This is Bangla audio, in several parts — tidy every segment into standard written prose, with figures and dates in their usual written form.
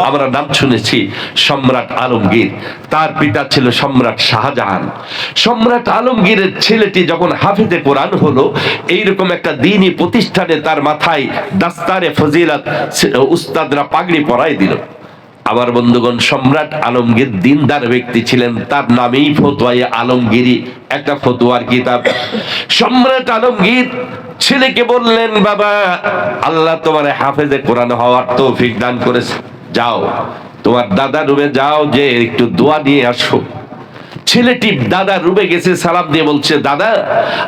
আমরা নাম শুনেছি সম্রাট আলমগীর, তার পিতা ছিল সম্রাট শাহজাহান। সম্রাট আলমগীরের ছেলেটি যখন হাফেজে কোরআন হলো, এইরকম একটা দ্বীনি প্রতিষ্ঠানে তার মাথায় দাস্তারে ফজিলত উস্তাদরা পাগড়ি পরাই দিল। আমার বন্ধুগণ, সম্রাট আলমগীর দিনদার ব্যক্তি ছিলেন, তার নামেই ফতোয়ায়ে আলমগীরি, একটা ফতোয়ার কিতাব। সম্রাট আলমগীর ছেলেকে বললেন, বাবা, আল্লাহ তোমার হাফেজে কোরআন হওয়ার তৌফিক দান করেছে, যাও তোমার দাদা রুমে যাও, যে একটু দোয়া নিয়ে আসো। ছেলেটি दादा रूबे गए सलाम दिए बोलছে, दादा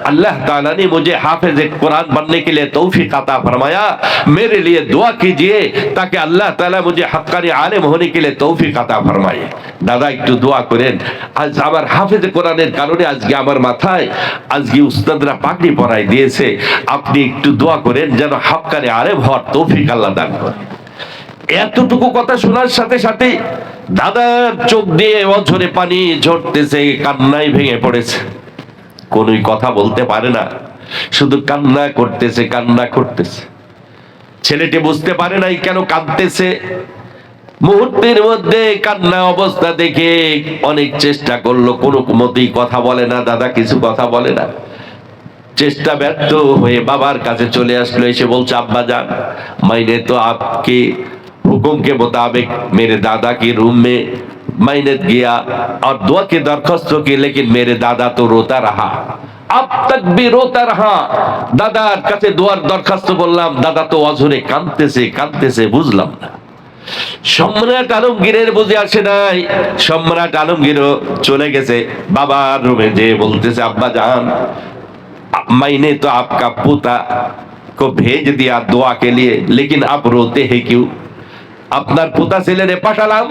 अल्लाह ताला ने मुझे हाफिज कुरान बनने के लिए तौफीक अता फरमाया, मेरे लिए दुआ कीजिए ताकि अल्लाह ताला मुझे हक्कानी आलिम होने के लिए तौफीक अता फरमाए। दादा একটু দোয়া করেন, আজ আমার হাফেজ কোরআনের কারণে আজকে আমার মাথায় আজকে উস্তাদরা পাগড়ি পরাই দিয়েছে, আপনি একটু দোয়া করেন যেন হক্কানি আলিম হওয়ার তৌফিক আল্লাহ দান করেন। এতটুকু কথা শোনার সাথে সাথে দাদার চোখ দিয়ে অঝরে পানি ঝরতেছে, কান্নায় ভেঙে পড়েছে, কোনোই কথা বলতে পারে না, শুধু কান্না করতেছে, কান্না করতেছে। ছেলেটি বুঝতে পারে নাই কেন কাঁদতেছে। মুহূর্তের মধ্যে কান্না অবস্থা দেখে অনেক চেষ্টা করলো, কোনো মতেই কথা বলে না, দাদা কিছু কথা বলে না। চেষ্টা ব্যর্থ হয়ে বাবার কাছে চলে আসলো, এসে বলছে, আব্বা जान, मैंने तो आपके हुक्म के मुताबिक मेरे दादा के रूम में मैंने गया और दुआ की दरखास्त की, लेकिन मेरे दादा तो रोता रहा, अब तक भी रोता रहा। दादार কাছে দোয়ার দরখাস্ত করলাম, দাদা তো অঝরে কাঁদতেছে কাঁদতেছে, বুঝলাম না। সম্রাট আলমগীরের বুঝে আসে নাই। সম্রাট আলমগীরও চলে গেছে বাবার রুমে, যে বলতেছে, আব্বা जान, मैंने तो आपका पोता को भेज दिया दुआ के लिए, लेकिन आप रोते हैं क्यों? আপনার পোতা ছেলেরে পাঠালাম,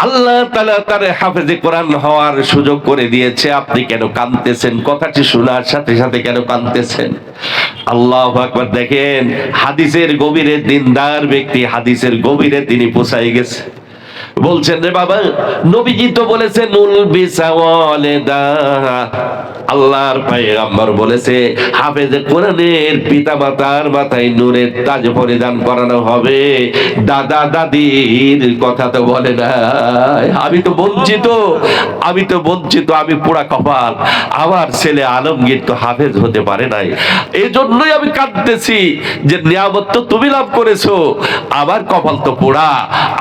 আল্লাহ তাআলা তার হাফেজে কোরআন হওয়ার সুযোগ করে দিয়েছে, আপনি কেন কাঁদতেছেন? কথাটি শোনার সাথে সাথে কেন কাঁদতেছেন? আল্লাহু আকবার। দেখেন, হাদিসের গভীরে দিনদার ব্যক্তি, হাদিসের গভীরে তিনি পৌঁছায় গেছে। বলছেন, রে বাবা, নবীজি তো বলেছেন নুল বিসাওয়ালিদা, আল্লাহর পয়গম্বর বলেছে হাফেজে কোরআনের পিতামাতার মাথায় নূরের তাজ পরিধান করানো হবে, দাদা দাদির কথা তো বলে না। আমি তো বঞ্চিত, আমি তো বঞ্চিত, আমি পোড়া কপাল, আমার ছেলে আলমগীর তো হাফেজ হতে পারে নাই, এই জন্যই আমি কাঁদতেছি যে নিয়ামত তো তুমি লাভ করেছো, আমার কপাল তো পোড়া,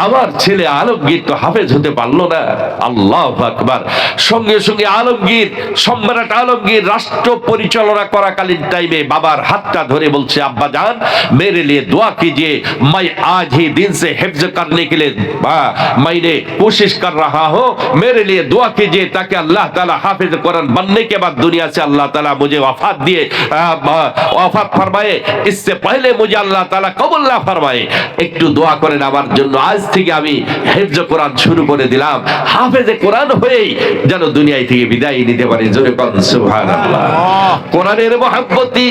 আমার ছেলে আলমগীর তো হাফেজ হতে পারলো না। আল্লাহু আকবার। সঙ্গে সঙ্গে আলমগীর, সম্রাট আলমগীর রাষ্ট্র পরিচালনা করাকালীন টাইমে বাবার হাতটা ধরে বলছে, আব্বা जान, मेरे लिए दुआ कीजिए, मैं आज ही दिन से हिफ्ज करने के लिए मैंने कोशिश कर रहा हूँ, मेरे लिए दुआ कीजिए ताकि अल्लाह ताला हाफिज कुरान बनने के बाद दुनिया से अल्लाह ताला मुझे वफात दिए, वफात फरमाए, इससे पहले मुझे अल्लाह ताला कबूल ना फरमाए। একটু দোয়া করেন আমার জন্য, আজ থেকে আমি হিফজ কোরআন শুরু করে দিলাম, হাফেজে কোরআন হয়েই যেন দুনিয়া থেকে বিদায় নিতে পারি। জোরে বলুন সুবহানাল্লাহ। কোরআনের মহব্বতি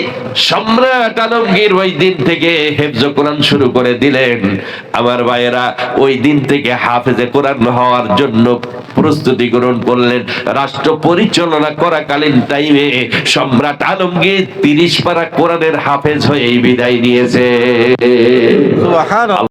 সম্রাট আলমগীর ওই দিন থেকে হিফজ কোরআন শুরু করে দিলেন। আমার ভাইয়েরা, ওই দিন থেকে হাফেজে কোরআন হওয়ার জন্য প্রস্তুতি গ্রহণ করলেন। রাষ্ট্র পরিচালনা করাকালীন টাইমে সম্রাট আলমগীর 30 পারা কোরআনের হাফেজ হয়ে বিদায় নিয়েছে। সুবহানাল্লাহ।